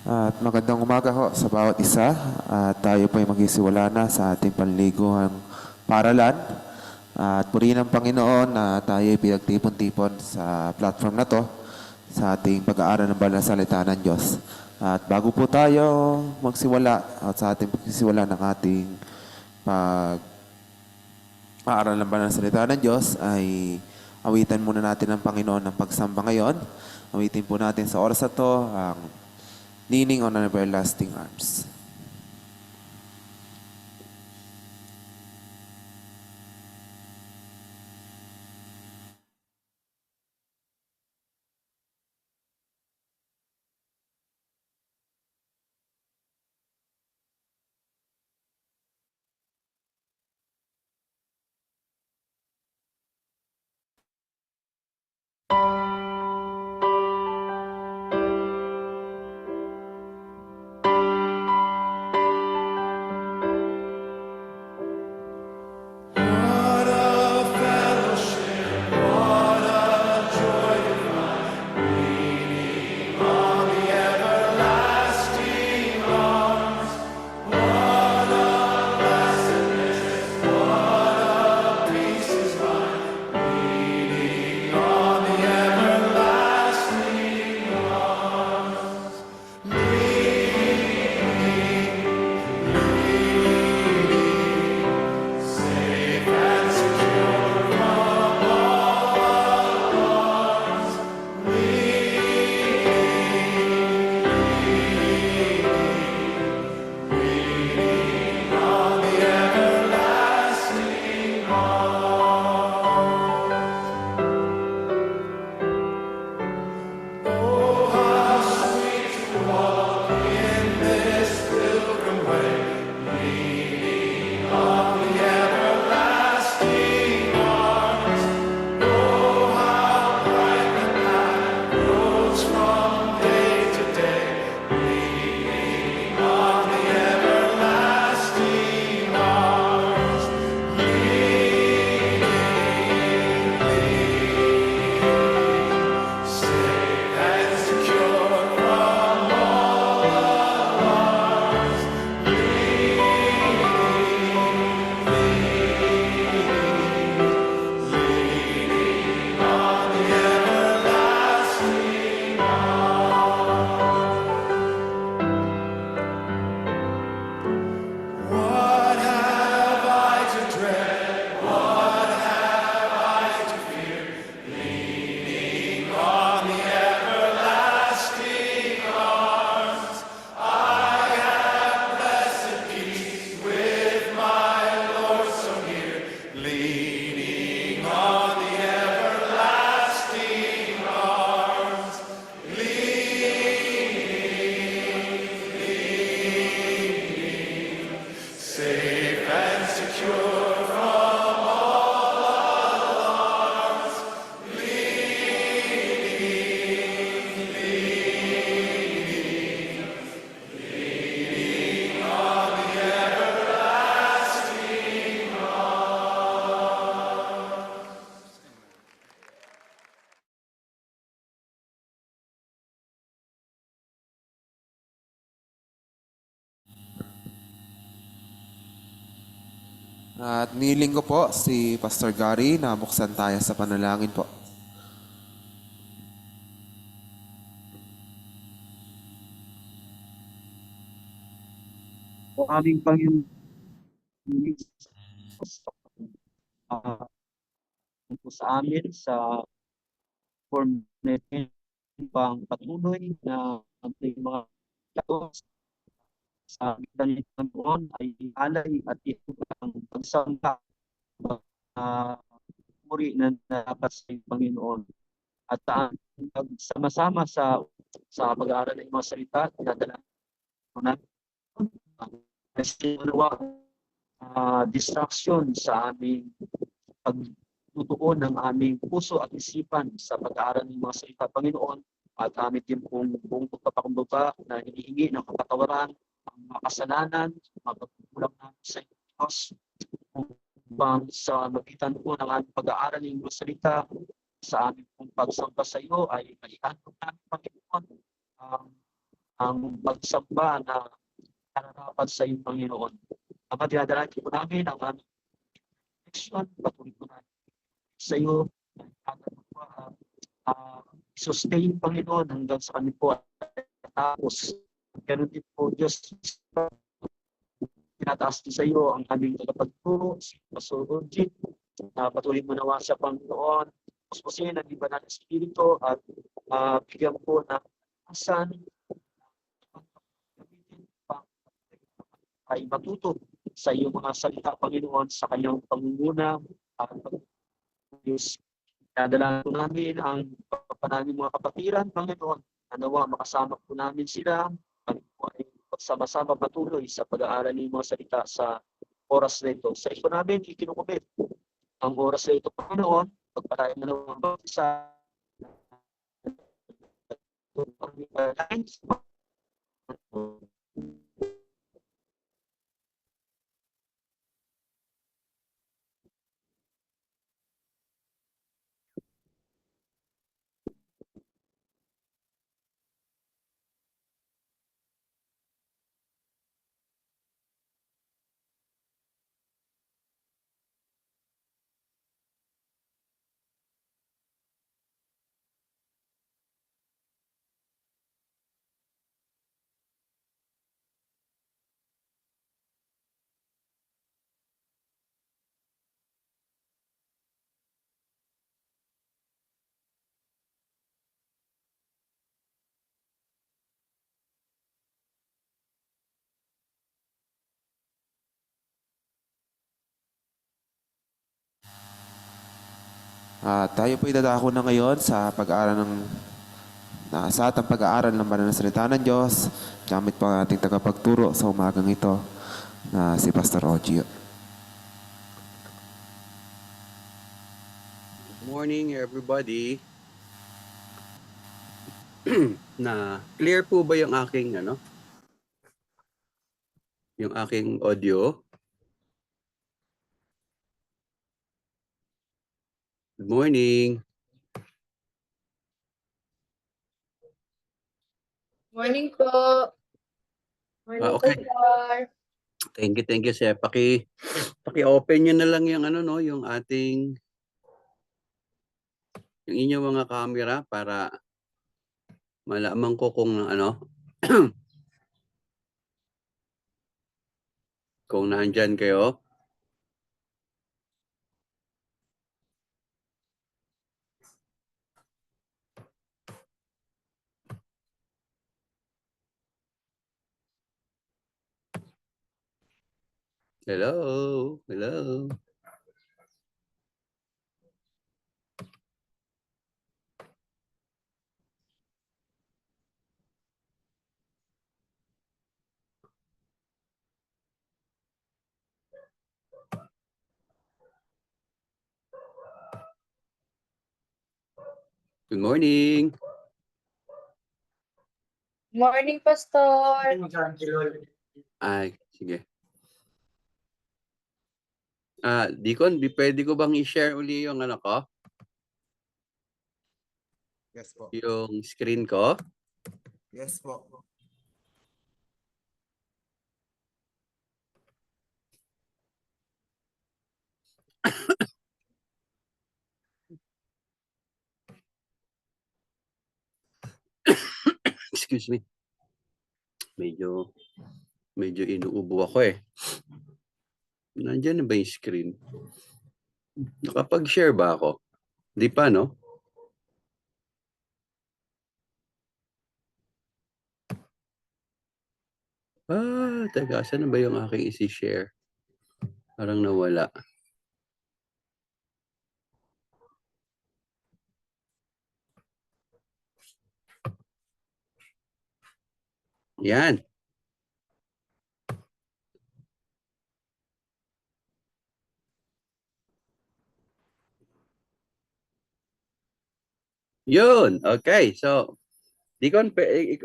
At magandang umaga ho sa bawat isa. At tayo po ay magsisimula na sa ating panliguang paralan. At purihin ng Panginoon na tayo ay pinagtipon-tipon sa platform na to sa ating pag-aaral ng banal na salita ng Diyos. At bago po tayo magsimula at sa ating pagsisimula ng ating pag-aaral ng banal na salita ng Diyos ay awitan muna natin ng Panginoon ng pagsamba ngayon. Awitin po natin sa oras na to ang Leaning on an Everlasting Arms. At niling ko po si Pastor Gary na buksan tayo sa panalangin po. O aming Panginoon, po sa amin sa form natin pang patuloy na ating mga taos sa amin ng Panginoon ay alay at ito ang pagsamba muri na dapat sa Panginoon at pagsama-sama sa pag-aaral ng mga salita dinadala ko na distraction sa aming pagtutuon ng aming puso at isipan sa pag-aaral ng mga salita Panginoon at aming din pong buong pagpapakumbaba na hinihingi ng kapatawaran ang mga kasalanan, mga pagkukulang namin sa Diyos upang sa magitan po ng aming pag-aaral ng mga salita sa aming pong pagsamba sa iyo ay maihandog namin Panginoon ang pagsamba na nararapat sa iyong Panginoon. Ama, dinadalangin po namin ang aming protection, patuloy po namin sa iyo, sustain, Panginoon, hanggang sa kami po ay tapos. Ganun din po, Diyos, tinataas din sa iyo ang aming tagapagturo, si Pastor Orjit, na patuloy mo nawa sa Panginoon, puspusin ang iba natin Espiritu at bigyan po ng asan ay matuto sa iyong mga salita, Panginoon, sa kanyang pangunguna at pag-Diyos. Dadala po namin ang panaming mga kapatiran, Panginoon, na nawa makasama po namin sila, kami po ay pagsama-sama patuloy sa pag-aaral ng mga salita sa oras na ito. Sa ito namin, ikinukumit ang oras na ito, Panginoon, pagpalain na naman ang bawat isa. Tayo po idadako na ngayon sa pag-aaral sa atang pag-aaral ng banal na salita ng Diyos gamit po ang ating tagapagturo sa umagang ito na si Pastor Ogio. Good morning, everybody. Na clear po ba yung aking yung aking audio? Good morning. Morning po. Morning Okay. po, Sir. Thank you, sir. Paki-open niyo na lang yung yung ating yung inyong mga camera para malaman ko kung kung nandiyan kayo. Hello. Hello. Good morning. Morning, Pastor. Ay, sige. Deacon, pwede ko bang i-share uli yung ko? Yes po. Yung screen ko? Yes po. Excuse me. Medyo inuubo ako eh. Nandiyan na ba yung screen? Nakapag-share ba ako? Di pa, no? Teka, saan na ba yung aking isi-share? Parang nawala. Yan. Yun. Okay. So, Deacon,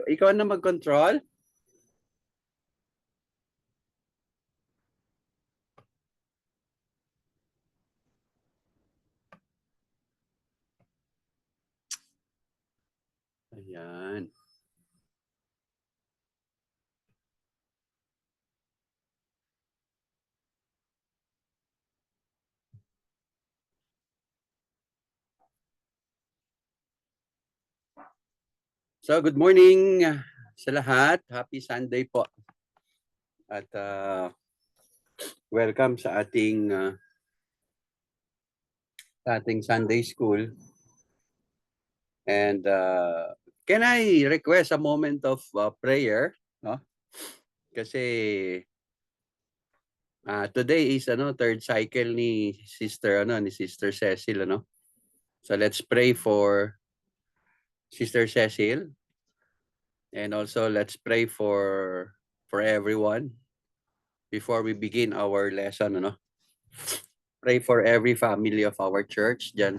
ikaw na mag-control? Ayan. So, good morning sa lahat. Happy Sunday po. At welcome sa ating Sunday school. And can I request a moment of prayer, no? Kasi today is third cycle ni Sister Cecil, ano? So let's pray for Sister Cecil, and also let's pray for everyone before we begin our lesson, ano? Pray for every family of our church dito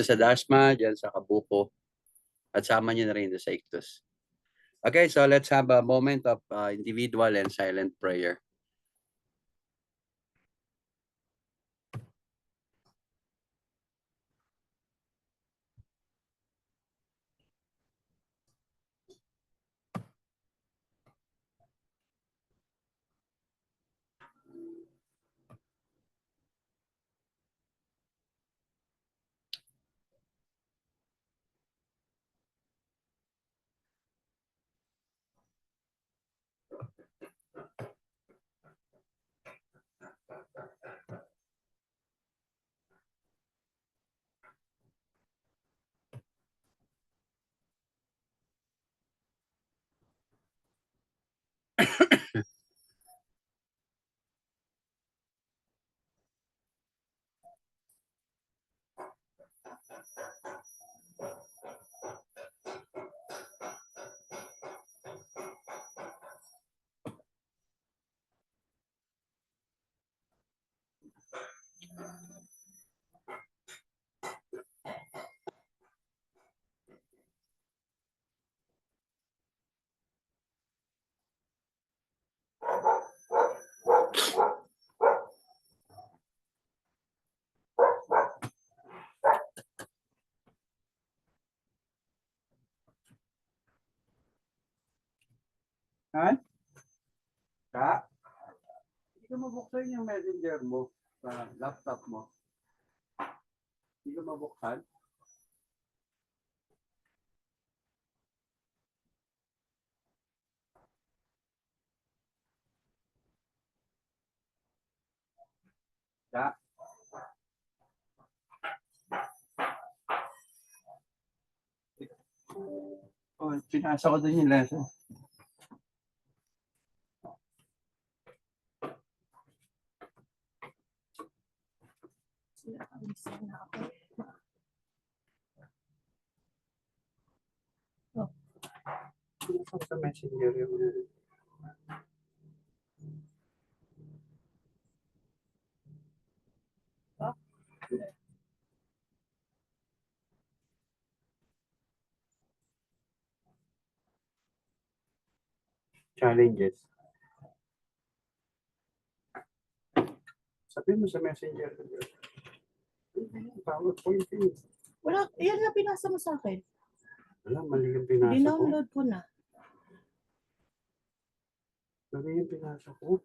sa Dasma, diyan sa Kabuko, at sama niyo na rin sa Ictus. Okay, so let's have a moment of individual and silent prayer. Ha? Ka? Hindi ka mabuksan yung messenger mo sa laptop mo. Hindi ka mabuksan? Ka? Oh, pinasa ko din yung lesson. Sa messenger yung challenges. Sabi mo sa messenger. PowerPoint yun. Wala, yan na pinasa mo sa akin. Wala, mali yung pinasa ko. Dinownload ko na. Mali yung pinasa ko.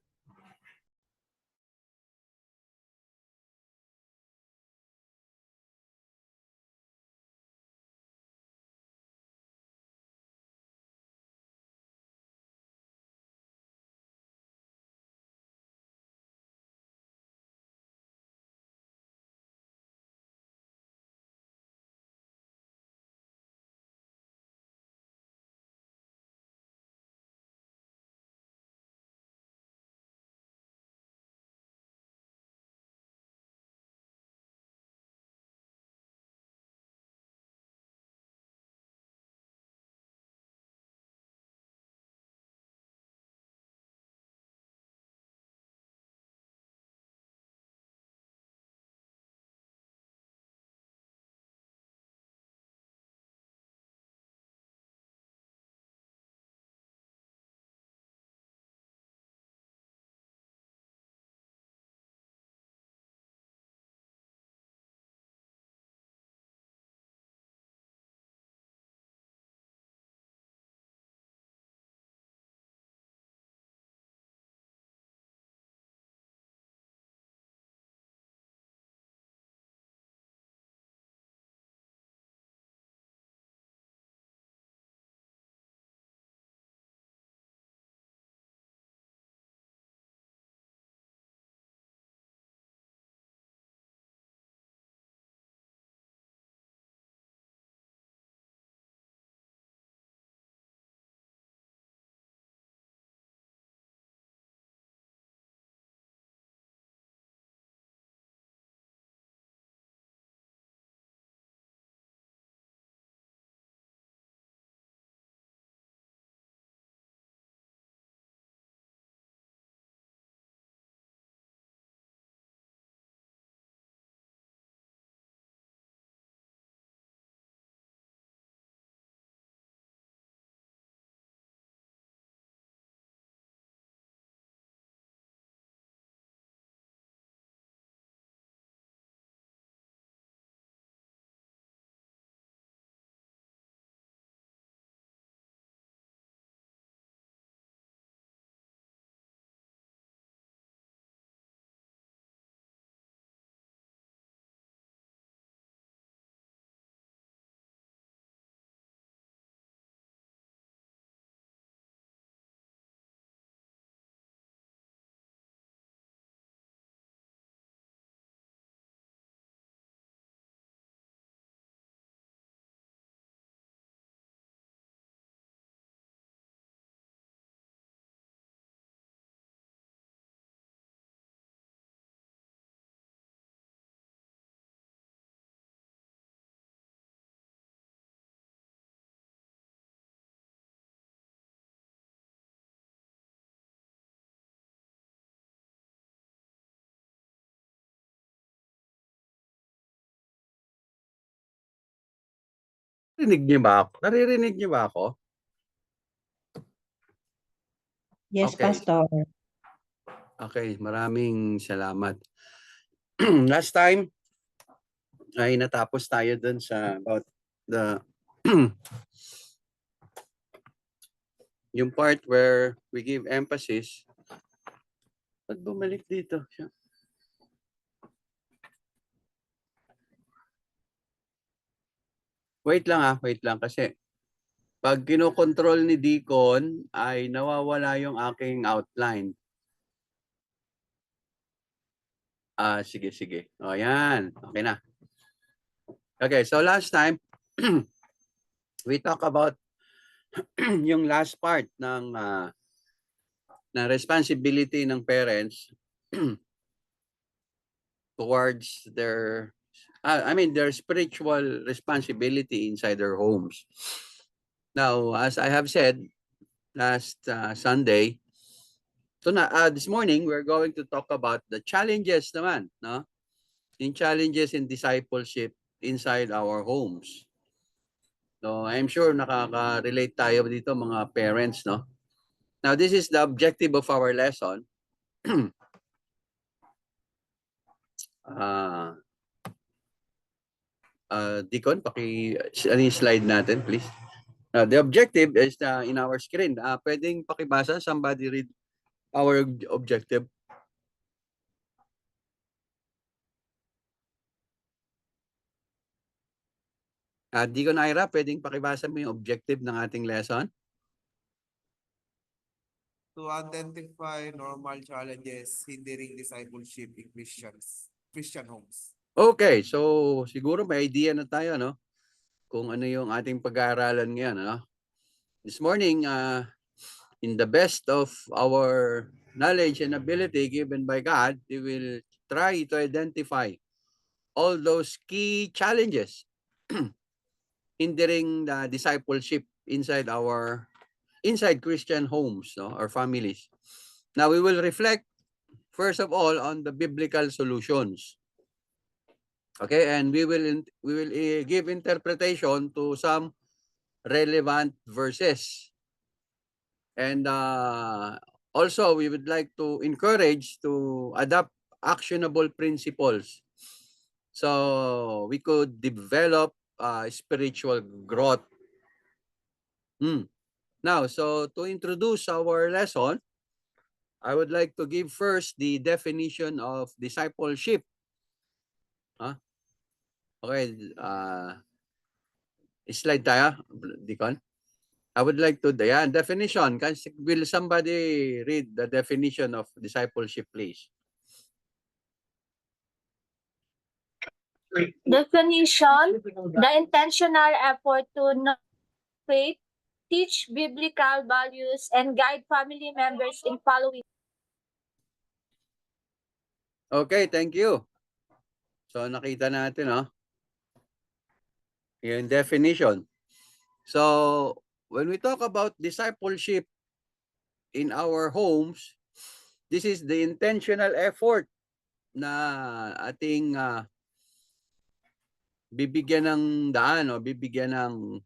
Naririnig niyo ba ako? Naririnig niyo ba ako? Yes, Okay. Pastor. Okay, maraming salamat. Last time ay natapos tayo dun sa about the yung part where we give emphasis. Ba't bumalik dito siya? Wait lang kasi pag kinokontrol ni Deacon ay nawawala yung aking outline. Sige. O yan, okay na. Okay, so last time we talk about yung last part ng responsibility ng parents towards their their spiritual responsibility inside their homes. Now, as I have said last Sunday, this morning we're going to talk about the challenges naman, no? In challenges in discipleship inside our homes. So, I'm sure nakaka-relate tayo dito mga parents, no? Now, this is the objective of our lesson. Deacon, slide natin, please. The objective is in our screen. Pwedeng pakibasa, somebody read our objective. Deacon Ira, pwedeng pakibasa mo yung objective ng ating lesson? To identify normal challenges hindering discipleship in Christian homes. Okay, so siguro may idea na tayo, no? Kung ano yung ating pag-aaralan ngayon, no? This morning, in the best of our knowledge and ability given by God, we will try to identify all those key challenges hindering the discipleship inside Christian homes, no, or families. Now we will reflect first of all on the biblical solutions. Okay, and we will give interpretation to some relevant verses. And also we would like to encourage to adopt actionable principles so we could develop spiritual growth. Now, so to introduce our lesson, I would like to give first the definition of discipleship. Okay, slide tayo, Deacon. I would like to, definition. Will somebody read the definition of discipleship, please? Definition: the intentional effort to know faith, teach biblical values, and guide family members in following. Okay, thank you. So nakita natin, yung definition. So when we talk about discipleship in our homes, this is the intentional effort na ating bibigyan ng daan o bibigyan ng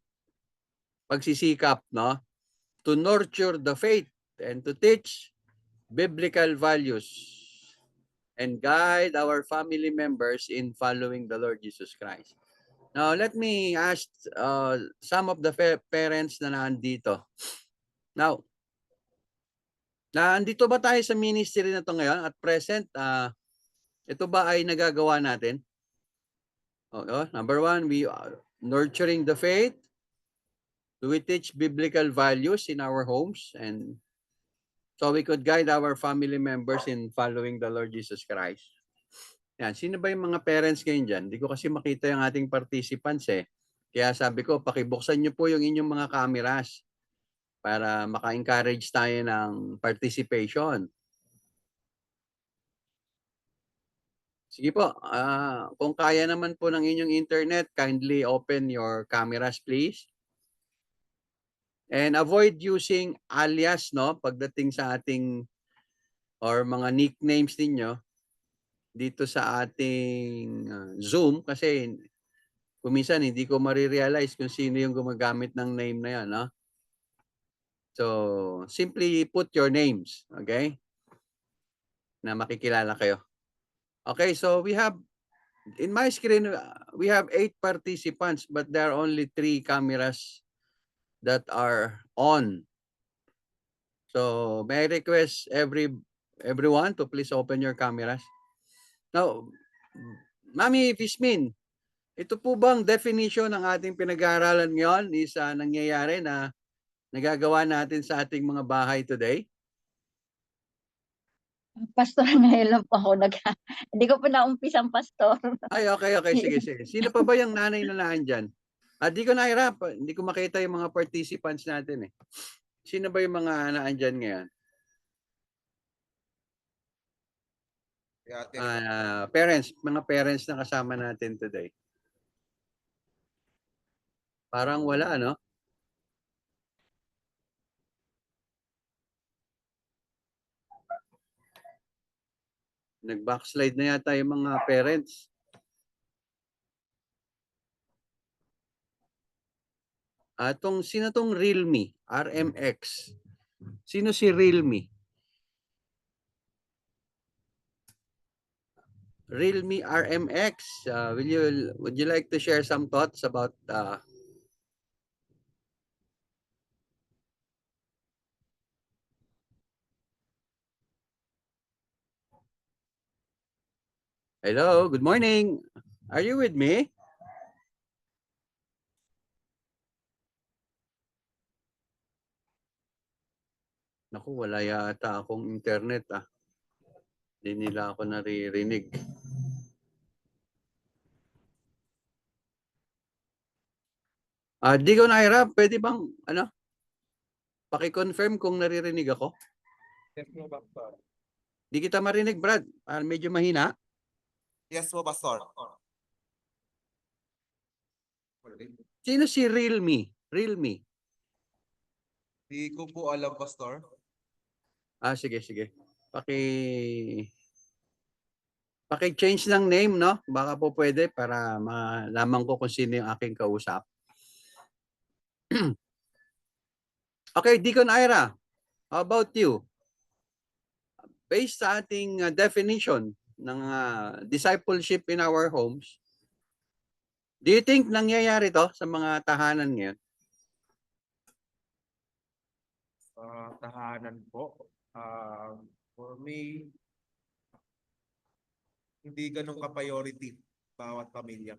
pagsisikap, no, to nurture the faith and to teach biblical values and guide our family members in following the Lord Jesus Christ. Now, let me ask some of the parents na nandito. Now, nandito ba tayo sa ministry na to ngayon at present? Ito ba ay nagagawa natin? Number one, we are nurturing the faith. Do we teach biblical values in our homes? And so we could guide our family members in following the Lord Jesus Christ. Yan. Sino ba yung mga parents ngayon dyan? Hindi ko kasi makita yung ating participants eh. Kaya sabi ko, pakibuksan nyo po yung inyong mga cameras para maka-encourage tayo ng participation. Sige po, kung kaya naman po ng inyong internet, kindly open your cameras please. And avoid using alias, no, pagdating sa ating or mga nicknames ninyo dito sa ating Zoom kasi Kuminsan hindi ko marirealize kung sino yung gumagamit ng name na yan, no? So, simply put your names, okay? Na makikilala kayo. Okay, so we have, in my screen, we have 8 participants, but there are only 3 cameras that are on. So, may I request everyone to please open your cameras. Now, Mami Vismin, ito po bang definition ng ating pinag-aaralan ngayon is nangyayari na nagagawa natin sa ating mga bahay today? Pastor, ngayon lang po ako hindi ko pa naumpisang pastor. Ay, okay, sige. Sino pa ba yung nanay na nandyan? Di ko nahirap, hindi ko makita yung mga participants natin eh. Sino ba yung mga naandyan ngayon? Parents, mga parents na kasama natin today. Parang wala, no? Nag-backslide na yata yung mga parents. Sino tong Realme? RMX. Sino si Realme? Realme RMX. Would you like to share some thoughts about Hello, good morning. Are you with me? Naku, wala yata akong internet Hindi nila ako naririnig. Di ko nahirap. Pwede bang, paki-confirm kung naririnig ako? Yes po, Pastor. Di kita marinig, Brad. Medyo mahina. Yes po, Pastor. Sino si Realme? Realme. Di ko po alam, Pastor. Sige. Paki-change ng name, no? Baka po pwede para malaman ko kung sino yung aking kausap. Okay, Deacon Ira, how about you? Based sa ating definition ng discipleship in our homes, do you think nangyayari to sa mga tahanan ngayon? Tahanan po. For me, hindi ganun ka-priority bawat pamilya.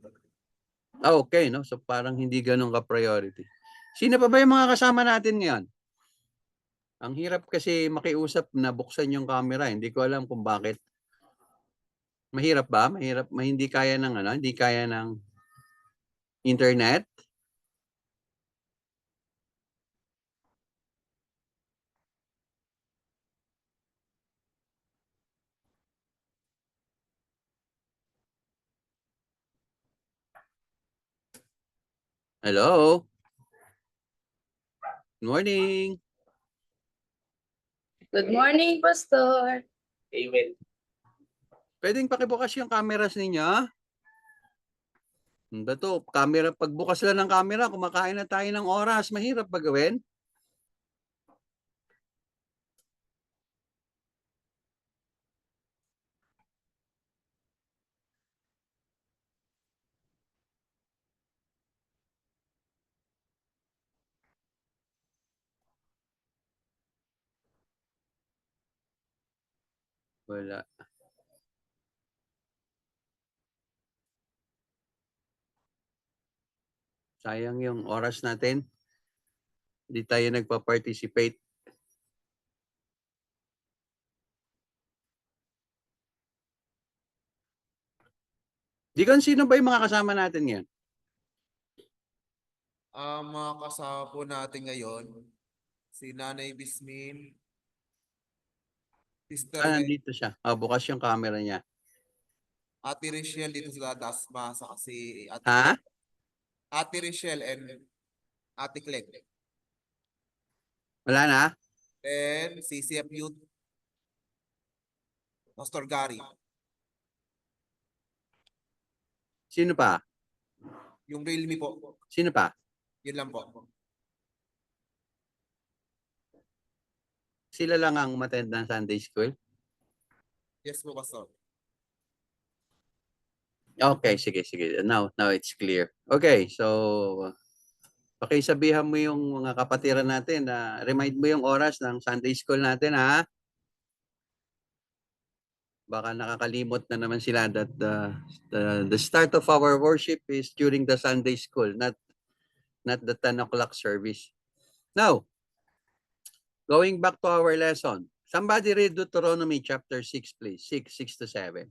Okay, no? So parang hindi ganun ka-priority. Sino pa ba yung mga kasama natin ngayon? Ang hirap kasi makiusap na buksan yung camera. Hindi ko alam kung bakit. Mahirap ba? Hindi kaya ng hindi kaya ng internet? Hello? Good morning. Good morning, Pastor. Pwedeng pakibukas yung cameras ninyo? Bato, camera, pagbukas lang ng camera, kumakain na tayo ng oras. Mahirap ba gawin? Wala. Sayang yung oras natin. Hindi tayo nagpa-participate. Dikon, sino ba yung mga kasama natin ngayon? Mga kasama po natin ngayon, si Nanay Bismin, Sister Nandito siya. Bukas yung camera niya. Ate Richelle dito sa Dasma, sa kasi Ha? Ate Richelle and Ate Clegg. Wala na? And CCF Youth, Pastor Gary. Sino pa? Yung Realme po. Sino pa? Yun lang po. Sila lang ang umattend ng Sunday school? Yes po, Pastor. Okay, sige. Now it's clear. Okay, so pakisabihan mo yung mga kapatiran natin na remind mo yung oras ng Sunday school natin, ha? Baka nakakalimot na naman sila that the start of our worship is during the Sunday school, not the 10 o'clock service. Now, going back to our lesson. Somebody read Deuteronomy chapter 6, please. 6 to 7.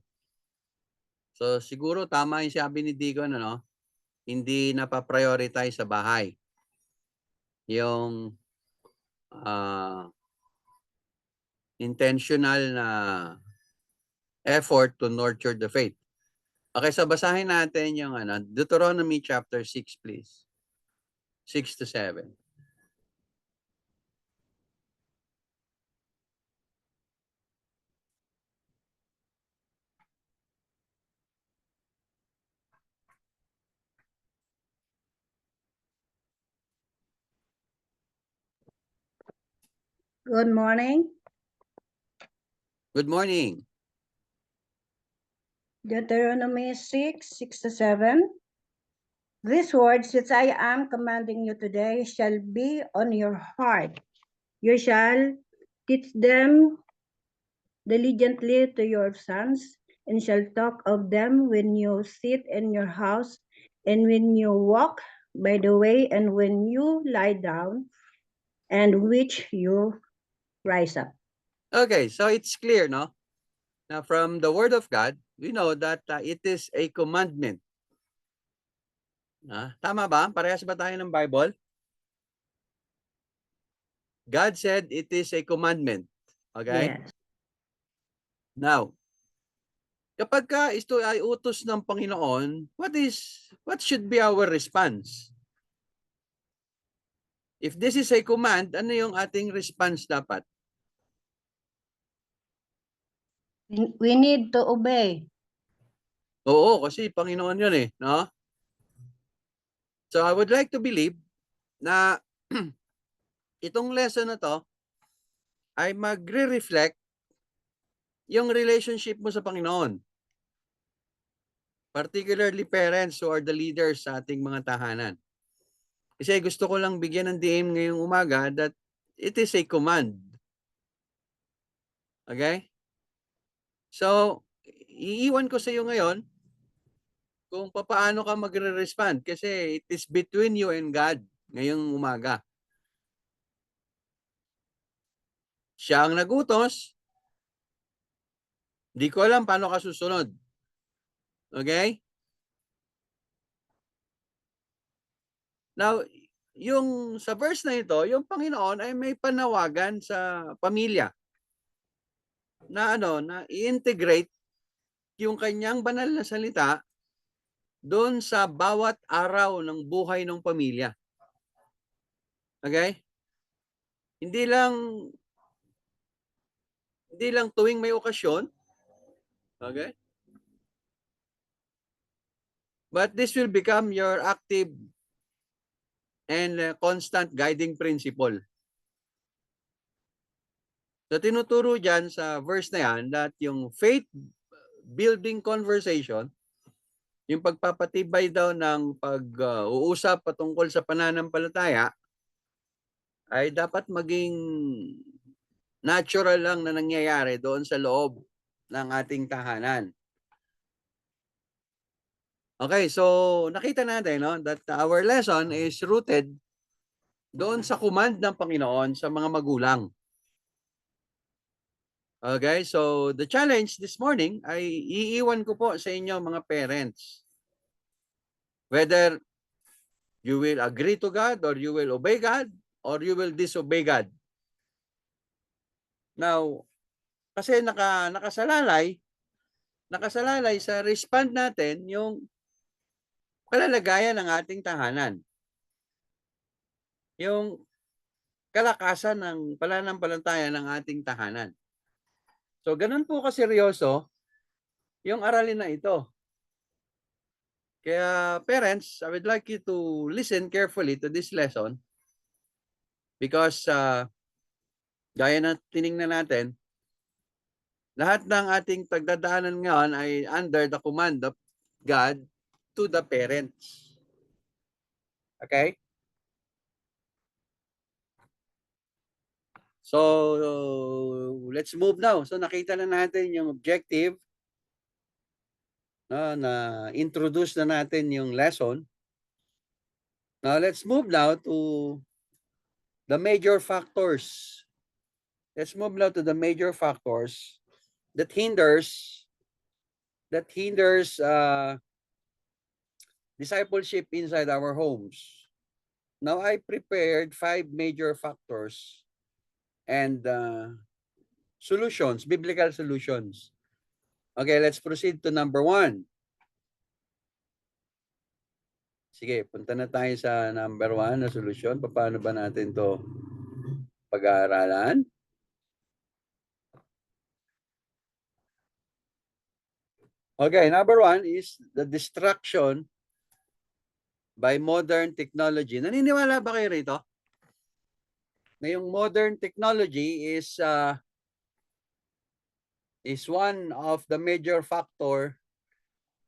So siguro tama yung sabi ni Digon, ano? Hindi napaprioritize sa bahay yung intentional na effort to nurture the faith. Okay, so basahin natin yung Deuteronomy chapter 6, please. 6 to 7. Good morning. Good morning. Deuteronomy 6 to 7. These words which I am commanding you today shall be on your heart. You shall teach them diligently to your sons, and shall talk of them when you sit in your house, and when you walk by the way, and when you lie down, and which you rise up. Okay, so it's clear, no? Now, from the Word of God, we know that it is a commandment. Tama ba? Parehas ba tayo ng Bible? God said it is a commandment. Okay? Yes. Now, kapag ito ay utos ng Panginoon, what should be our response? If this is a command, ano yung ating response dapat? We need to obey. Oo, kasi Panginoon yun eh, no? So I would like to believe na itong lesson na to ay magre-reflect yung relationship mo sa Panginoon. Particularly parents who are the leaders sa ating mga tahanan. Kasi gusto ko lang bigyan ng diin ngayong umaga that it is a command. Okay? So, iiwan ko sa iyo ngayon kung paano ka magre-respond kasi it is between you and God ngayong umaga. Siya ang nagutos. Di ko alam paano ka susunod. Okay? Now, yung sa verse na ito, yung Panginoon ay may panawagan sa pamilya na na i-integrate yung kanyang banal na salita doon sa bawat araw ng buhay ng pamilya. Okay? Hindi lang tuwing may okasyon. Okay? But this will become your active and constant guiding principle. So tinuturo dyan sa verse na yan that yung faith building conversation, yung pagpapatibay daw ng pag-uusap patungkol sa pananampalataya ay dapat maging natural lang na nangyayari doon sa loob ng ating tahanan. Okay, so nakita natin that our lesson is rooted doon sa command ng Panginoon sa mga magulang. Okay, so the challenge this morning ay iiwan ko po sa inyo mga parents. Whether you will agree to God or you will obey God or you will disobey God. Now, kasi nakasalalay sa respond natin yung kalalagayan ng ating tahanan. Yung kalakasan ng pananampalataya ng ating tahanan. So, ganun po kaseryoso yung aralin na ito. Kaya parents, I would like you to listen carefully to this lesson because gaya na tiningnan natin, lahat ng ating pagdadaanan ngayon ay under the command of God to the parents. Okay? So, let's move now. So, nakita na natin yung objective, na introduce na natin yung lesson. Now, let's move now to the major factors. Let's move now to the major factors that hinders discipleship inside our homes. Now, I prepared 5 major factors and solutions, biblical solutions. Okay, let's proceed to number 1. Sige, punta na tayo sa number 1 na solusyon. Paano ba natin to pag-aaralan? Okay, number 1 is the distraction by modern technology. Naniniwala ba kayo rito? Na yung modern technology is one of the major factor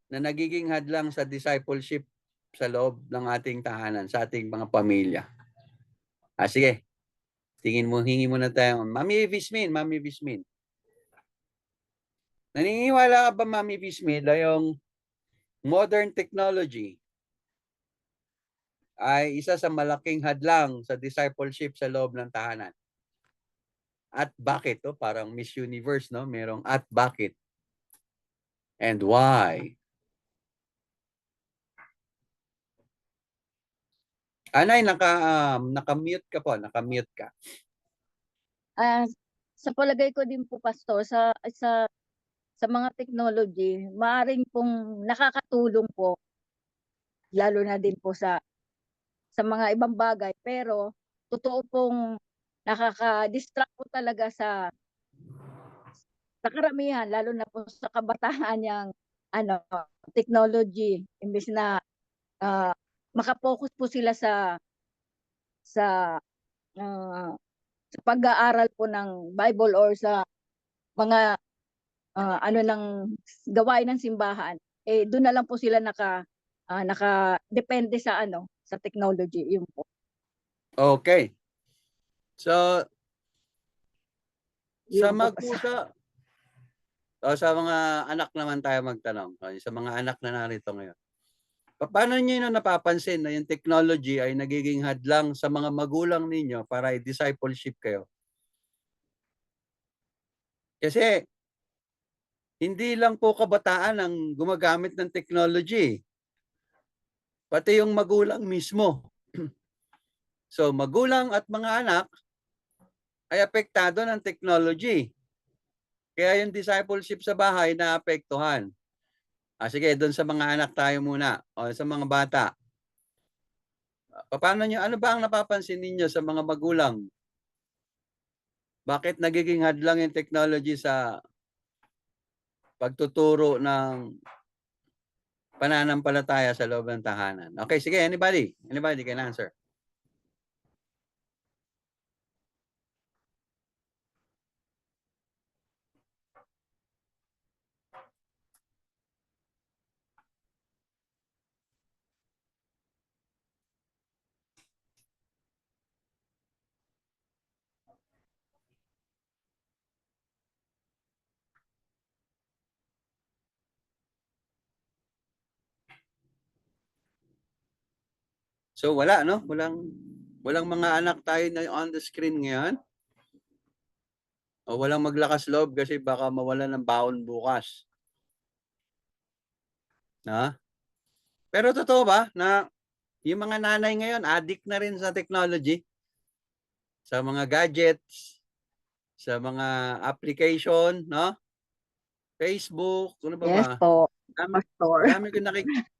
na nagiging hadlang sa discipleship sa loob ng ating tahanan, sa ating mga pamilya. Sige. Hingi mo na tayo. Mami Vismin. Naniniwala ka ba, Mami Vismin, na yung modern technology ay isa sa malaking hadlang sa discipleship sa loob ng tahanan? At bakit? Parang Miss Universe, no? Merong at bakit? And why? Anay, naka-mute ka po. Naka-mute ka. Sa palagay ko din po, Pastor, sa mga technology, maaring pong nakakatulong po, lalo na din po sa mga ibang bagay, pero totoo pong nakaka-distract po talaga sa karamihan, lalo na po sa kabataan yung technology, imbes na makapokus po sila sa pag-aaral po ng Bible or sa mga ng gawain ng simbahan, doon na lang po sila nakadepende sa sa technology, yun po. Okay. So, sa Yun po, sa mga anak naman tayo magtanong. Sa mga anak na narito ngayon. Paano niyo napapansin na yung technology ay nagiging hadlang sa mga magulang ninyo para i-discipleship kayo? Kasi hindi lang po kabataan ang gumagamit ng technology. Pati yung magulang mismo. So, magulang at mga anak ay apektado ng technology. Kaya yung discipleship sa bahay naapektuhan. Sige, doon sa mga anak tayo muna. O sa mga bata. Ano ba ang napapansin ninyo sa mga magulang? Bakit nagiging hadlang yung technology sa pagtuturo ng pananampalataya sa loob ng tahanan? Okay, sige, anybody? Anybody can answer. So wala, no? Walang mga anak tayo na on the screen ngayon. O walang maglakas loob kasi baka mawalan ng baon bukas. Pero totoo ba na yung mga nanay ngayon addict na rin sa technology? Sa mga gadgets, sa mga application, no? Facebook, ano ba ba? Yes po, Pastor.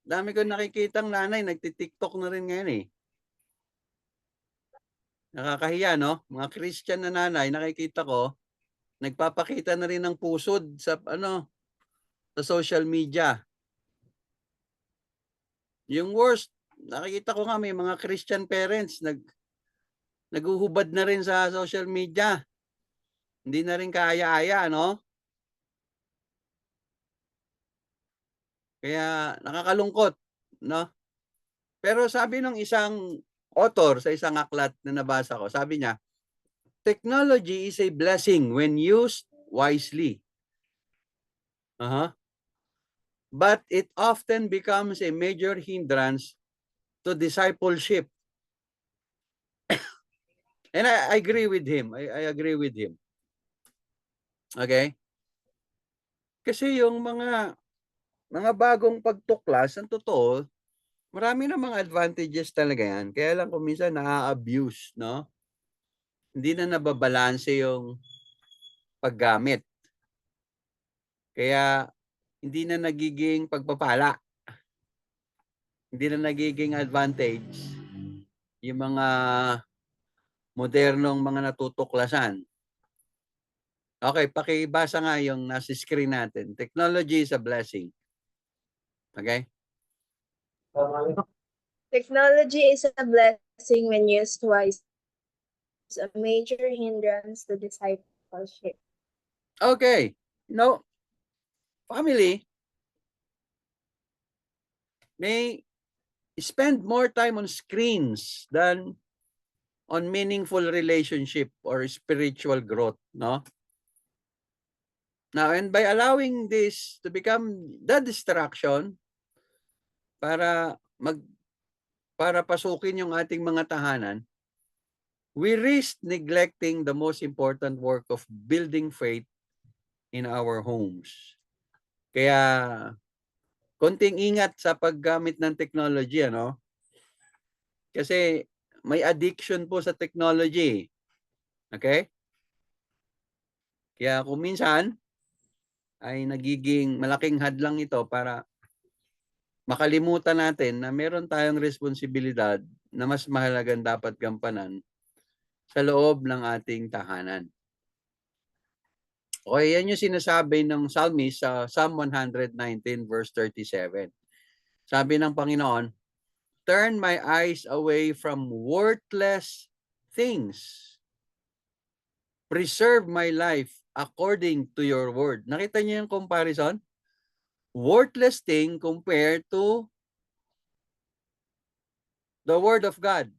Dami ko nakikitang nanay nagti-TikTok na rin ngayon eh. Nakakahiya, no? Mga Christian na nanay nakikita ko nagpapakita na rin ng pusod sa sa social media. Yung worst, nakikita ko nga may mga Christian parents naguhubad na rin sa social media. Hindi na rin kaaya-aya, no? Kaya nakakalungkot, no? Pero sabi ng isang author sa isang aklat na nabasa ko, sabi niya, technology is a blessing when used wisely. But it often becomes a major hindrance to discipleship. And I agree with him. I agree with him. Okay? Kasi yung mga bagong pagtuklas, ang totoo, marami na mga advantages talaga yan. Kaya lang kung minsan na-abuse, no? Hindi na nababalanse yung paggamit. Kaya hindi na nagiging pagpapala. Hindi na nagiging advantage yung mga modernong mga natutuklasan. Okay, pakibasa nga yung nasa screen natin. Technology is a blessing. Okay? Technology is a blessing when used wisely. It's a major hindrance to discipleship. Okay. No, family may spend more time on screens than on meaningful relationship or spiritual growth, no? Now, and by allowing this to become the distraction para pasukin yung ating mga tahanan, we risk neglecting the most important work of building faith in our homes. Kaya konting ingat sa paggamit ng technology, ano? Kasi may addiction po sa technology. Okay? Kaya kung minsan ay nagiging malaking hadlang ito para makalimutan natin na meron tayong responsibilidad na mas mahalagang dapat gampanan sa loob ng ating tahanan. Okay, yan yung sinasabi ng psalmist sa Psalm 119 verse 37. Sabi ng Panginoon, turn my eyes away from worthless things. Preserve my life according to your word. Nakita niyo yung comparison? Worthless thing compared to the word of God.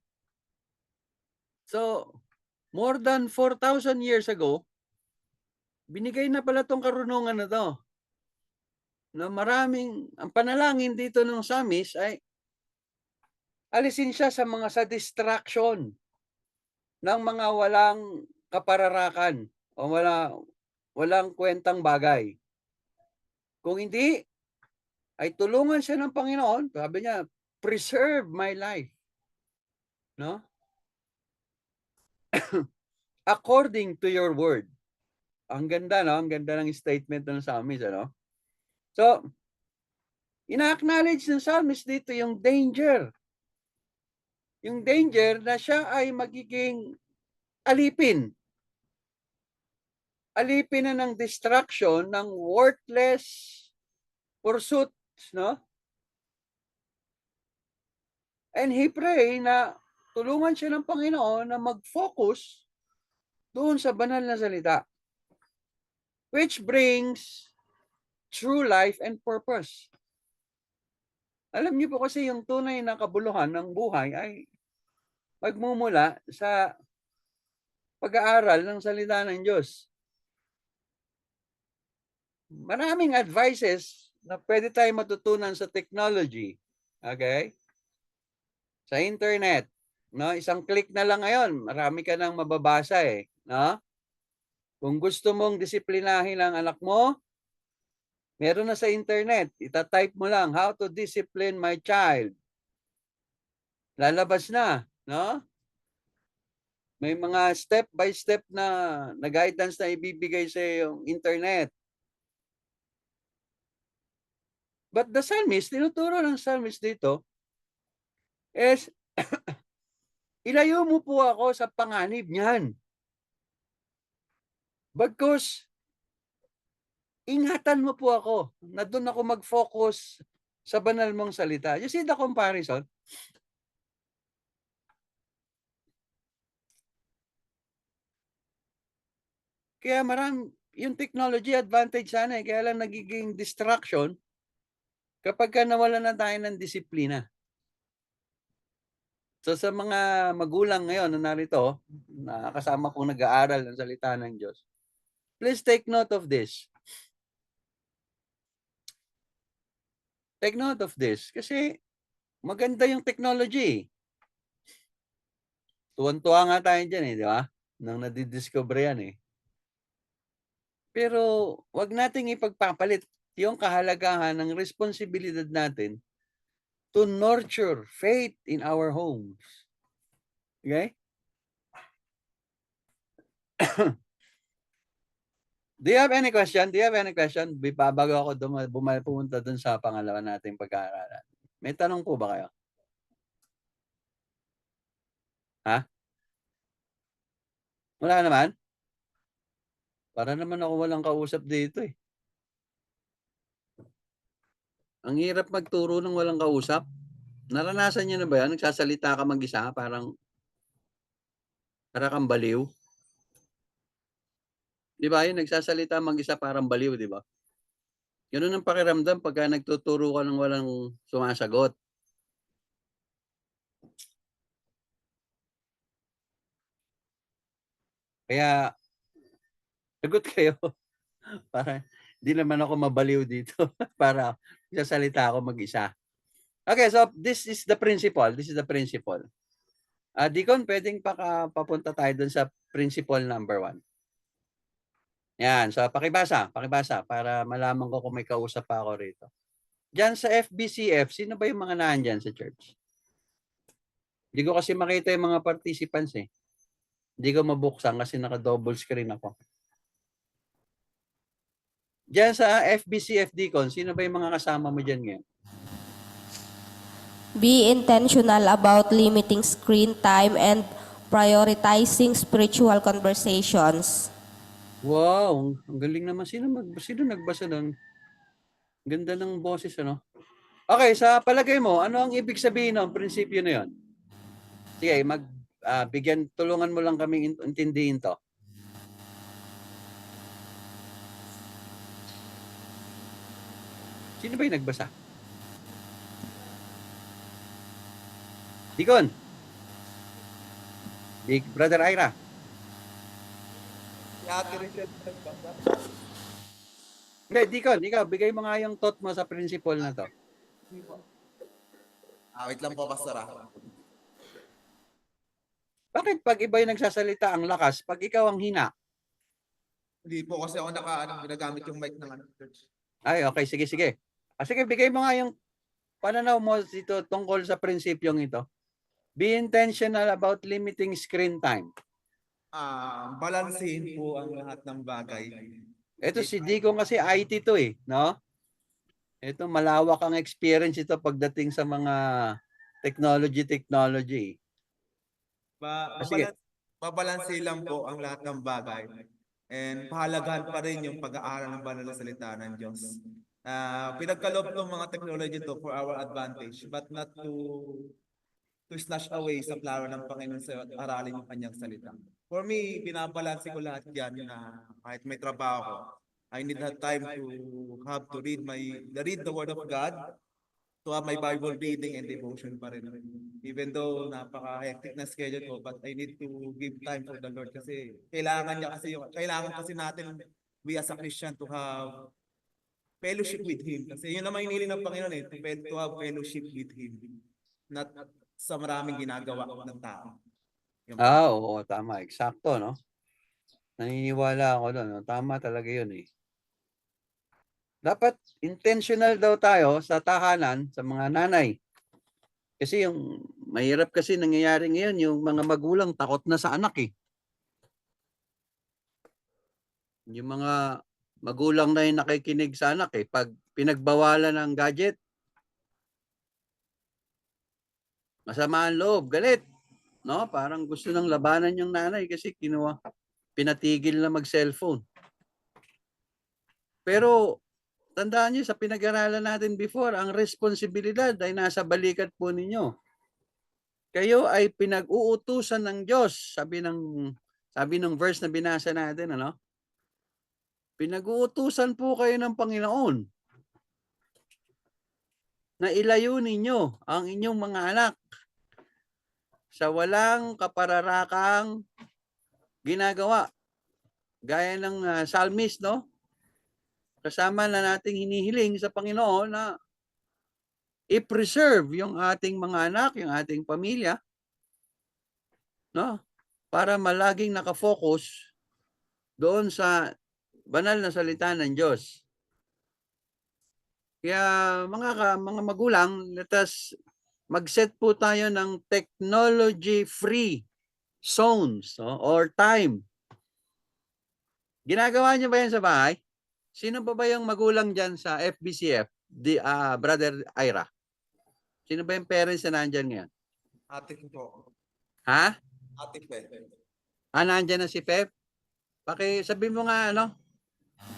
So, more than 4,000 years ago, binigay na pala tong karunungan na to. Na ang panalangin dito ng psalmist ay alisin siya sa distraction ng mga walang kapararakan o walang kwentang bagay. Kung hindi, ay tulungan siya ng Panginoon. Sabi niya, preserve my life. No? According to your word. Ang ganda, no? Ang ganda ng statement ng psalmist, ano? So, ina-acknowledge ng psalmist dito yung danger. Yung danger na siya ay magiging alipin. Alipin na ng distraction ng worthless pursuits, no? And he pray na tulungan siya ng Panginoon na mag-focus doon sa banal na salita. Which brings true life and purpose. Alam niyo po kasi yung tunay na kabuluhan ng buhay ay magmumula sa pag-aaral ng salita ng Diyos. Maraming advices na pwede tayo matutunan sa technology. Okay? Sa internet. No? Isang click na lang ngayon, marami ka nang mababasa eh. No? Kung gusto mong disiplinahin ang anak mo, meron na sa internet. Ita-type mo lang, how to discipline my child. Lalabas na. No? May mga step-by-step na guidance na ibibigay sa yung internet. But the psalmist, tinuturo ng psalmist dito, is ilayo mo po ako sa panganib niyan. Bagkus, ingatan mo po ako na doon ako mag-focus sa banal mong salita. You see the comparison? Kaya yung technology advantage sana eh, kaya lang nagiging distraction kapag ka nawalan na tayo ng disiplina. So sa mga magulang ngayon na narito, na kasama kong nag-aaral ng salita ng Diyos, please take note of this. Take note of this kasi maganda yung technology. Tuwan-tuwa nga tayo dyan eh, di ba? Nang nadidiscover yan eh. Pero wag nating ipagpapalit yung kahalagahan ng responsibilidad natin to nurture faith in our homes. Okay? Do you have any question? Do you have any question? Bago ako pumunta dun sa pangalawa nating pag-aaralan. May tanong po ba kayo? Ha? Wala naman? Para naman ako walang kausap dito eh. Ang hirap magturo ng walang kausap. Naranasan niyo na ba yan? Nagsasalita ka mag-isa, parang kang baliw. Di ba? Yung nagsasalita mag-isa parang baliw, di ba? Ganun ang pakiramdam pagka nagtuturo ka ng walang sumasagot. Kaya, sagot kayo. Para di naman ako mabaliw dito. Para nagsasalita ako mag-isa. Okay, so this is the principle. This is the principle. Deacon, pwedeng papunta tayo dun sa principle number 1. Yan, so pakibasa para malaman ko kung may kausap pa ako rito. Diyan sa FBCF, sino ba yung mga nandyan sa church? Hindi ko kasi makita yung mga participants eh. Hindi ko mabuksan kasi naka-double screen ako. Diyan sa FBCF Deacon, sino ba yung mga kasama mo dyan ngayon? Be intentional about limiting screen time and prioritizing spiritual conversations. Wow, ang galing naman. Sino nagbasa ng ganda ng boses, ano? Okay, sa palagay mo, ano ang ibig sabihin ng prinsipyo na 'yon? Sige, tulungan mo lang kaming intindihin 'to. Sino ba yung nagbasa? Deacon. Brother Ira. Hindi, Deacon, ikaw, bigay mo nga yung thought mo sa principle na to. Wait lang po, Pastor. Bakit pag iba yung nagsasalita ang lakas, pag ikaw ang hina? Hindi po kasi ako ginagamit yung mic ng church. Ay, okay, sige. Sige, bigay mo nga yung pananaw mo dito tungkol sa prinsipyong ito. Be intentional about limiting screen time. Balansehin po ang lahat ng bagay. Ito si Dico kasi IT to eh, no? Ito malawak ang experience ito pagdating sa mga technology. Babalansehin lang po ang lahat ng bagay. And pahalagahan pa rin yung pag-aaral ng banal na salita ng Diyos. Pinagkaloob ng mga technology to for our advantage, but not to snatch away sa plano ng Panginoon sa aralin yung kanyang salita. For me, binabalanse ko lahat yan na kahit may trabaho, I need that time to read the Word of God, to have my Bible reading and devotion pa rin. Even though napaka-hectic na schedule ko, but I need to give time for the Lord kasi kailangan kasi natin, we as a Christian, to have fellowship with Him. Kasi yun naman yung hiniling ng Panginoon to have fellowship with Him. Not sa maraming ginagawa ng tao. Oo, tama. Eksakto, no? Naniniwala ako doon. No? Tama talaga yun eh. Dapat intentional daw tayo sa tahanan, sa mga nanay. Kasi yung mahirap kasi nangyayari ngayon, yung mga magulang takot na sa anak eh. Yung mga magulang na yung nakikinig sa anak eh. Pag pinagbawalan ng gadget, masama ang loob, galit. No? Parang gusto nang labanan yung nanay kasi pinatigil na mag-cellphone. Pero tandaan niyo sa pinag-aralan natin before, ang responsibilidad ay nasa balikat po ninyo. Kayo ay pinag-uutusan ng Diyos, sabi ng verse na binasa natin, ano? Pinag-uutusan po kayo ng Panginoon na ilayo ninyo ang inyong mga anak sa walang kapararakang ginagawa. Gaya ng psalmist, no? Kasama na nating hinihiling sa Panginoon na i-preserve yung ating mga anak, yung ating pamilya, no? Para malaging nakafocus doon sa banal na salita ng Diyos. Kaya mga magulang, let us mag-set po tayo ng technology-free zones, no? Or time. Ginagawa niyo ba yan sa bahay? Sino ba yung magulang dyan sa FBCF? Brother Ira. Sino ba yung parents na nandyan ngayon? Ate ko po. Ha? Ate Pe. Nandyan na si Pep? Sabi mo nga, ano?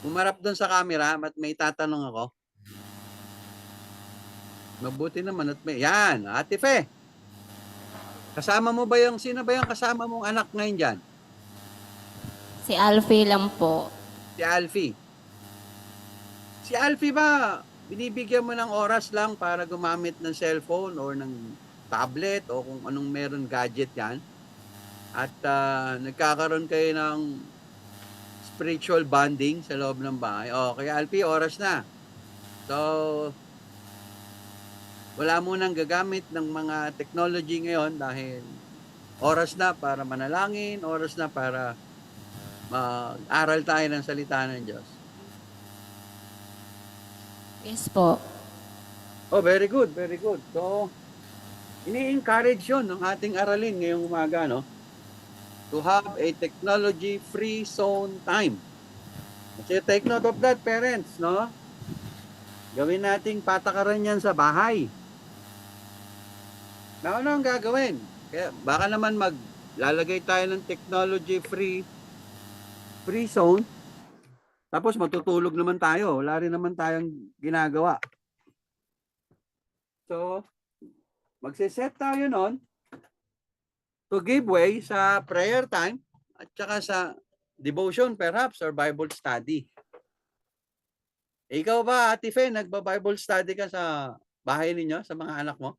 Umarap doon sa camera at may tatanong ako. Mabuti naman at may... Yan, Ate Fe. Kasama mo ba sino ba yung kasama mong anak ngayon dyan? Si Alfie lang po. Si Alfie. Si Alfie ba, binibigyan mo ng oras lang para gumamit ng cellphone or ng tablet o kung anong meron gadget yan? At nagkakaroon kayo ng spiritual bonding sa loob ng bahay. O, kaya Alfie, oras na. So, wala mo nang gagamit ng mga technology ngayon dahil oras na para manalangin, oras na para mag-aral tayo ng salita ng Diyos. Yes po. Oh, very good, very good. So, ini-encourage yun ng ating aralin ngayong umaga, no? To have a technology-free zone time. Kasi take note of that, parents, no? Gawin nating patakaran yan sa bahay. Na ano ang gagawin? Kaya baka naman maglalagay tayo ng technology-free zone. Tapos matutulog naman tayo. Wala rin naman tayong ginagawa. So, magsiset tayo nun to give way sa prayer time at saka sa devotion perhaps or Bible study. Ikaw ba, Ate Fe, nagba-Bible study ka sa bahay ninyo, sa mga anak mo?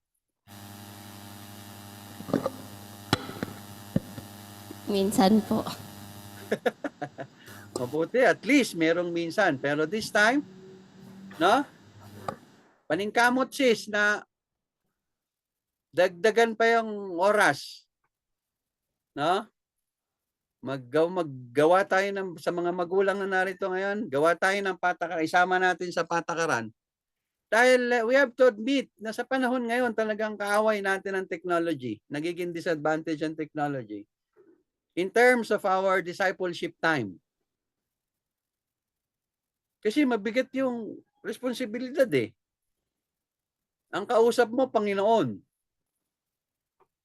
Minsan po. Mabuti, at least merong minsan. Pero this time, no? Paningkamot sis na dagdagan pa yung oras. No? Maggawa tayo sa mga magulang na narito ngayon, gawa tayo ng patakaran, isama natin sa patakaran. Dahil we have to admit na sa panahon ngayon talagang kaaway natin ang technology. Nagiging disadvantage ang technology. In terms of our discipleship time. Kasi mabigat yung responsibilidad eh. Ang kausap mo, Panginoon.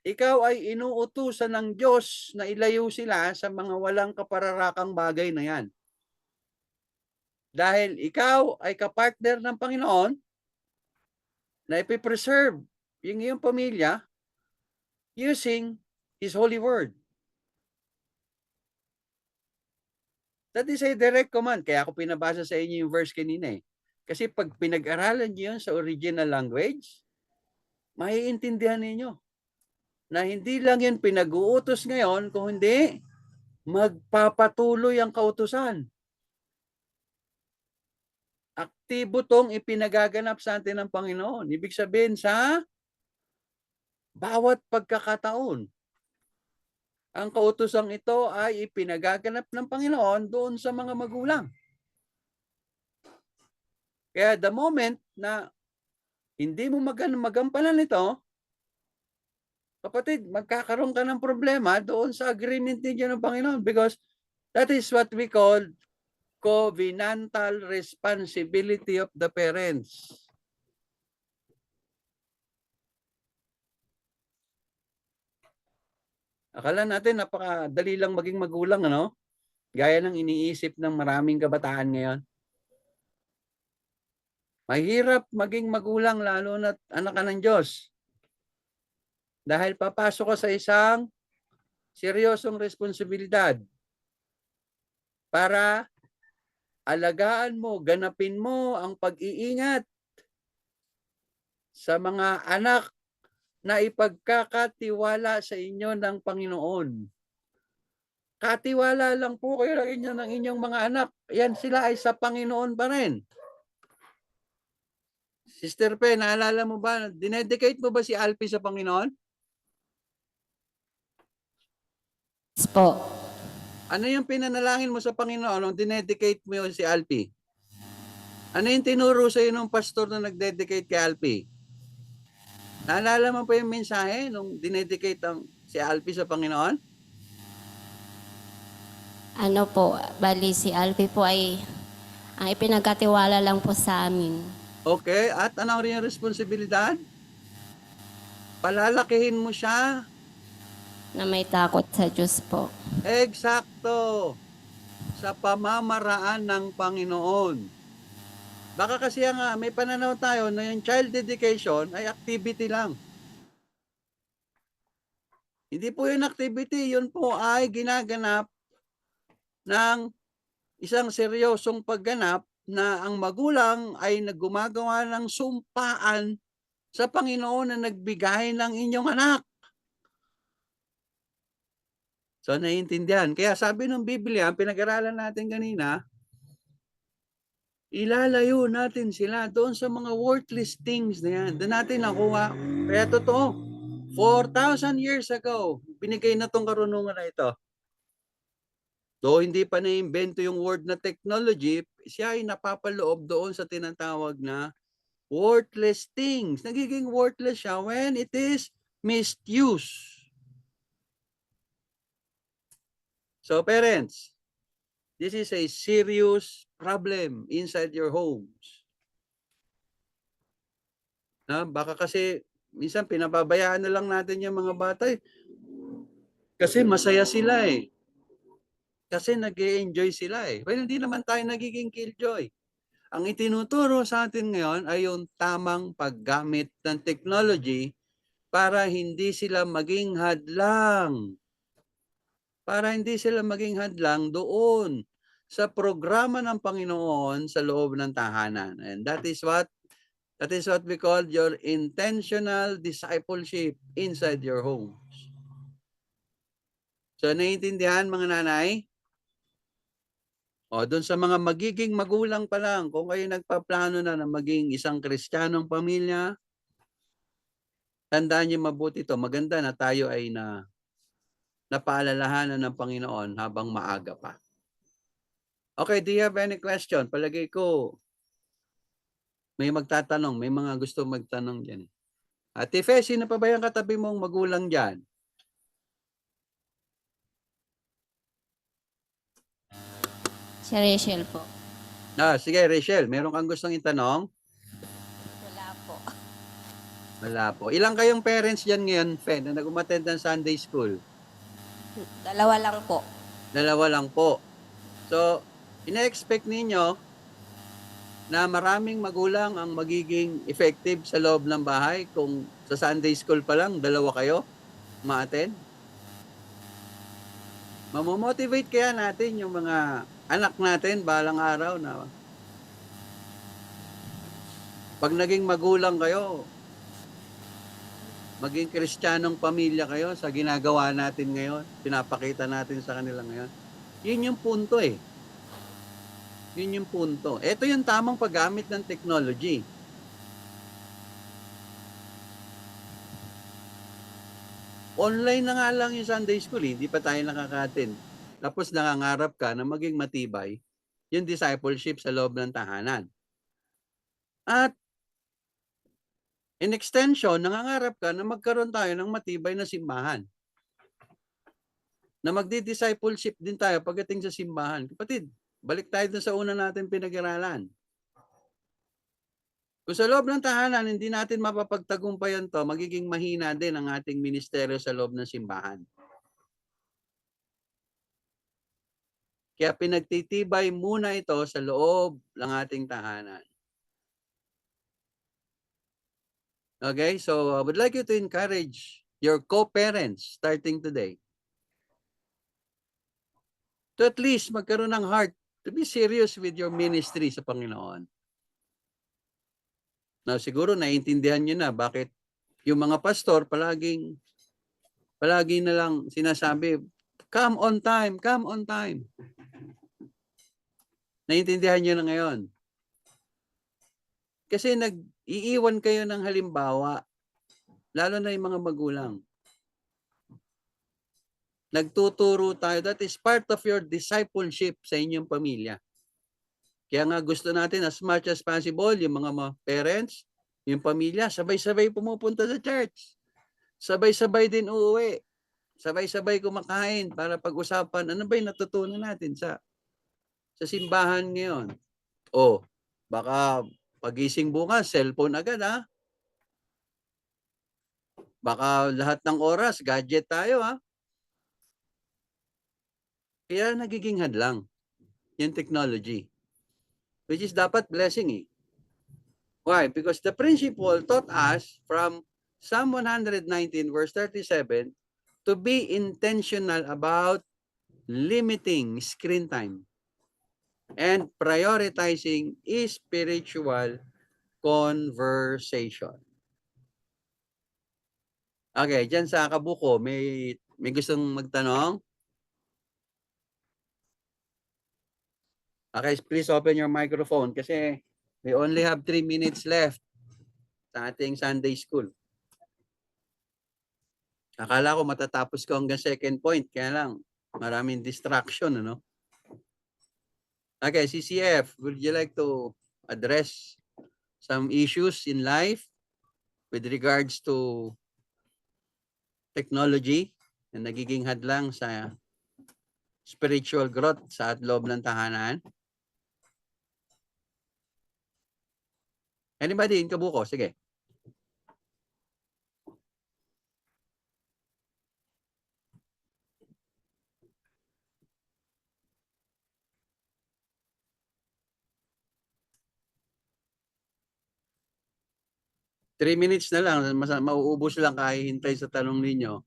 Ikaw ay inuutusan ng Diyos na ilayo sila sa mga walang kapararakang bagay na yan. Dahil ikaw ay kapartner ng Panginoon na ipipreserve yung iyong pamilya using His holy word. That is a direct command. Kaya ako pinabasa sa inyo yung verse kanina eh. Kasi pag pinag-aralan niyo yun sa original language, maiintindihan ninyo na hindi lang yan pinag-uutos ngayon, kung hindi, magpapatuloy ang kautusan. Aktibo tong ipinagaganap sa atin ng Panginoon. Ibig sabihin sa bawat pagkakataon. Ang kautosang ito ay ipinagaganap ng Panginoon doon sa mga magulang. Kaya the moment na hindi mo magampanan ito, kapatid, magkakaroon ka ng problema doon sa agreement ninyo ng Panginoon because that is what we call covenantal responsibility of the parents. Akala natin napakadali lang maging magulang, ano? Gaya ng iniisip ng maraming kabataan ngayon. Mahirap maging magulang lalo na anak ka ng Diyos. Dahil papasok ka sa isang seryosong responsibilidad para alagaan mo, ganapin mo ang pag-iingat sa mga anak na ipagkakatiwala sa inyo ng Panginoon. Katiwala lang po kayo ng inyong mga anak. Yan sila ay sa Panginoon pa rin. Sister Pe, naalala mo ba, dinedicate mo ba si Alfie sa Panginoon? Yes po. Ano yung pinanalangin mo sa Panginoon nung dinedicate mo si Alfie? Ano yung tinuro sa iyo ng pastor na nagdedicate kay Alfie? Naalala mo pa yung mensahe nung dinedicate si Alfie sa Panginoon? Ano po, bali si Alfie po ay ang ipinagkatiwala lang po sa amin. Okay, at ano rin yung responsibilidad? Palalakihin mo siya. Na may takot sa Diyos po. Eksakto. Sa pamamaraan ng Panginoon. Baka kasi may pananaw tayo na yung child dedication ay activity lang. Hindi po yun activity, yun po ay ginaganap ng isang seryosong pagganap na ang magulang ay naggumagawa ng sumpaan sa Panginoon na nagbigay ng inyong anak. So naiintindihan. Kaya sabi ng Biblia, pinag-aralan natin kanina, ilalayo natin sila doon sa mga worthless things na yan. Doon natin nakuha. Kaya totoo, 4,000 years ago, binigay na tong karunungan na ito. So hindi pa na-invento yung word na technology, siya ay napapaloob doon sa tinatawag na worthless things. Nagiging worthless siya when it is misused. So parents, this is a serious problem inside your homes. Baka kasi minsan pinapabayaan na lang natin yung mga bata kasi masaya sila Kasi nag-e-enjoy sila Well, hindi naman tayo nagiging killjoy. Ang itinuturo sa atin ngayon ay yung tamang paggamit ng technology para hindi sila maging hadlang. Para hindi sila maging hadlang doon sa programa ng Panginoon sa loob ng tahanan. And that is what we call your intentional discipleship inside your homes. So naiintindihan mga nanay? O doon sa mga magiging magulang pa lang, kung kayo nagpaplano na maging isang Kristiyanong pamilya, tandaan niyo mabuti ito. Maganda na tayo ay napaalalahanan ng Panginoon habang maaga pa. Okay, do you have any question? Palagay ko, may magtatanong, may mga gusto magtanong dyan. Ate Fe, sino pa ba yung katabi mong magulang dyan? Si Rachel po. Sige Rachel, meron kang gustong itanong? Wala po. Wala po. Ilang kayong parents dyan ngayon, Fe, na nag-umattend ng Sunday school? Dalawa lang po. Dalawa lang po. So, ina-expect ninyo na maraming magulang ang magiging effective sa loob ng bahay kung sa Sunday school pa lang, dalawa kayo ma-attend? Mamomotivate kaya natin yung mga anak natin balang araw na pag naging magulang kayo, maging Kristiyanong pamilya kayo sa ginagawa natin ngayon, pinapakita natin sa kanila ngayon. Yun yung punto Yun yung punto. Ito yung tamang paggamit ng technology. Online na nga lang yung Sunday school, hindi pa tayo nakaka-attend. Tapos nangangarap ka na maging matibay yung discipleship sa loob ng tahanan. At in extension, nangangarap ka na magkaroon tayo ng matibay na simbahan. Na magdi-discipleship din tayo pagdating sa simbahan. Kapatid, balik tayo dun sa una natin pinag-aralan. Kung sa loob ng tahanan, hindi natin mapapagtagumpayan to, magiging mahina din ang ating ministeryo sa loob ng simbahan. Kaya pinagtitibay muna ito sa loob ng ating tahanan. Okay, so I would like you to encourage your co-parents starting today to at least magkaroon ng heart to be serious with your ministry sa Panginoon. Now, siguro naiintindihan nyo na bakit yung mga pastor palagi na lang sinasabi, come on time, come on time. Naiintindihan nyo na ngayon. Kasi nag-iiwan kayo ng halimbawa, lalo na yung mga magulang. Nagtuturo tayo. That is part of your discipleship sa inyong pamilya. Kaya nga gusto natin as much as possible, yung mga parents, yung pamilya, sabay-sabay pumupunta sa church. Sabay-sabay din uuwi. Sabay-sabay kumakain para pag-usapan, ano ba yung natutunan natin sa simbahan ngayon? O, baka pagising bukas, cellphone agad ha? Baka lahat ng oras, gadget tayo ha? Kaya nagiging hadlang yung technology. Which is dapat blessing eh. Why? Because the principle taught us from Psalm 119 verse 37 to be intentional about limiting screen time and prioritizing spiritual conversation. Okay, dyan sa kabuko, may gustong magtanong? Okay, please open your microphone kasi we only have 3 minutes left sa ating Sunday school. Akala ko matatapos ko hanggang second point, kaya lang maraming distraction, ano? Okay, CCF, would you like to address some issues in life with regards to technology na nagiging hadlang sa spiritual growth sa loob ng tahanan? Anybody in Kabuko? Sige. Three minutes na lang, mauubos lang kahihintay sa tanong ninyo.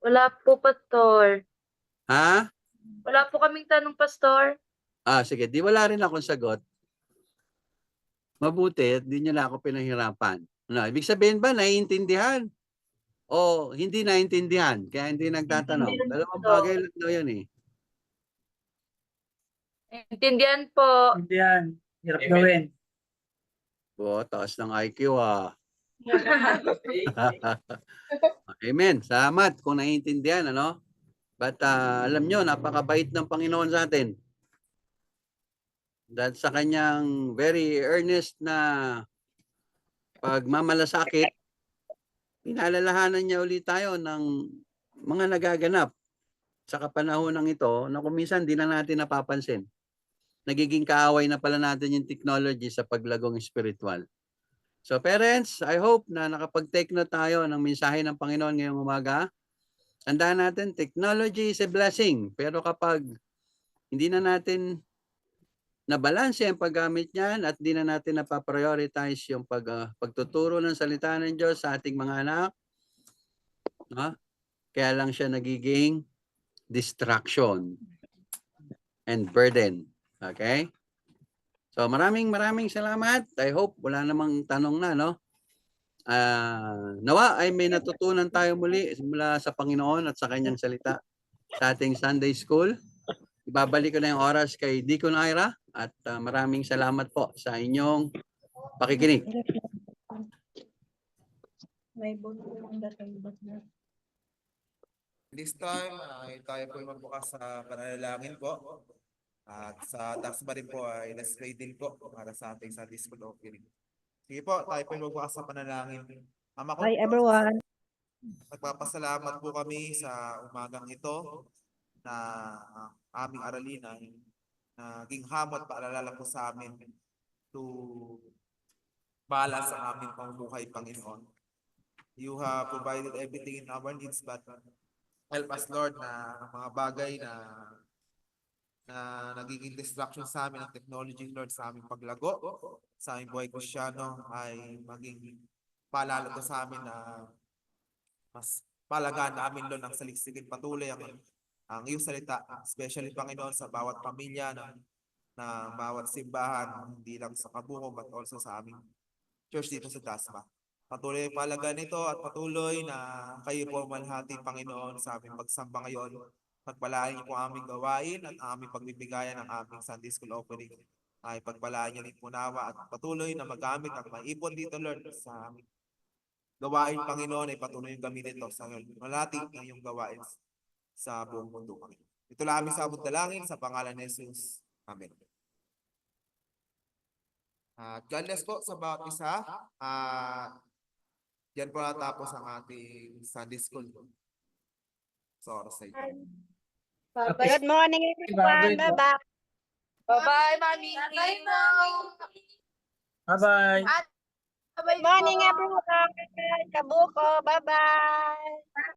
Wala po, Pastor. Ha? Wala po kaming tanong, Pastor. Sige. Di wala rin akong sagot. Mabuti, di nyo na ako pinahirapan. Ano, ibig sabihin ba, naiintindihan? O hindi naiintindihan? Kaya hindi nagtatanong. Dalawang bagay lang daw yan eh. Intindihan po. Yan, hirap gawin. Taas ng IQ ah. Amen. Salamat kung naiintindihan, ano? But alam nyo, napakabait ng Panginoon sa atin. Dahil sa kanyang very earnest na pagmamalasakit, pinalalahanan niya ulit tayo ng mga nagaganap sa kapanahon ng ito na kung minsan di na natin napapansin. Nagiging kaaway na pala natin yung technology sa paglagong spiritual. So parents, I hope na nakapag-take note tayo ng mensahe ng Panginoon ngayong umaga. Tandaan natin, technology is a blessing. Pero kapag hindi na natin nabalanse ang paggamit niyan at hindi na natin napaprioritize yung pagtuturo ng salita ng Diyos sa ating mga anak, kaya lang siya nagiging distraction and burden. Okay? So maraming salamat. I hope wala namang tanong na, no? Nawa ay may natutunan tayo muli mula sa Panginoon at sa kanyang salita sa ating Sunday School. Ibabalik ko na yung oras kay Deacon Ira at maraming salamat po sa inyong pakikinig. This time, tayo po magbukas sa panalangin po. At sa tasba rin po ay let's pray din po para sa ating Sunday School offering. Sige po, tayo po magbukas sa panalangin. Ama ko, Hi everyone. nagpapasalamat po kami sa umagang ito na aming aralin na naging hamot paalala po sa amin to balance ang aming pamumuhay, Panginoon. You have provided everything in our needs, but help us, Lord, na mga bagay na nagiging distraction sa amin ng technology, Lord, sa aming paglago, sa aming buhay Kristyano, ay maging paalala to sa amin na mas palagaan namin, Lord, ang saliksikin patuloy ang iyong salita, especially, Panginoon, sa bawat pamilya, na bawat simbahan, hindi lang sa Kabungo, but also sa aming church dito sa Dasma. Patuloy ang palagaan nito at patuloy na kayo po malhati, Panginoon, sa aming pagsamba ngayon. Pagpalaan niyo po ang aming gawain at ang aming pagbibigayan ng aming Sunday School opening. Ay pagpalaan niyo rin po nawa at patuloy na magamit ang maipon dito, Lord, sa aming gawain, Panginoon, ay patuloy yung gamitin ito sa malati ng iyong gawain sa buong mundo, Panginoon. Ito lang aming sabot dalangin sa pangalan ni Jesus. Amen. God bless po sa bawat isa. Yan po natapos ang ating Sunday School. So, oras na ito. Good morning, everyone. Bye-bye. Bye-bye, Mami. Bye-bye. Good morning, everyone. Kabuko. Bye-bye.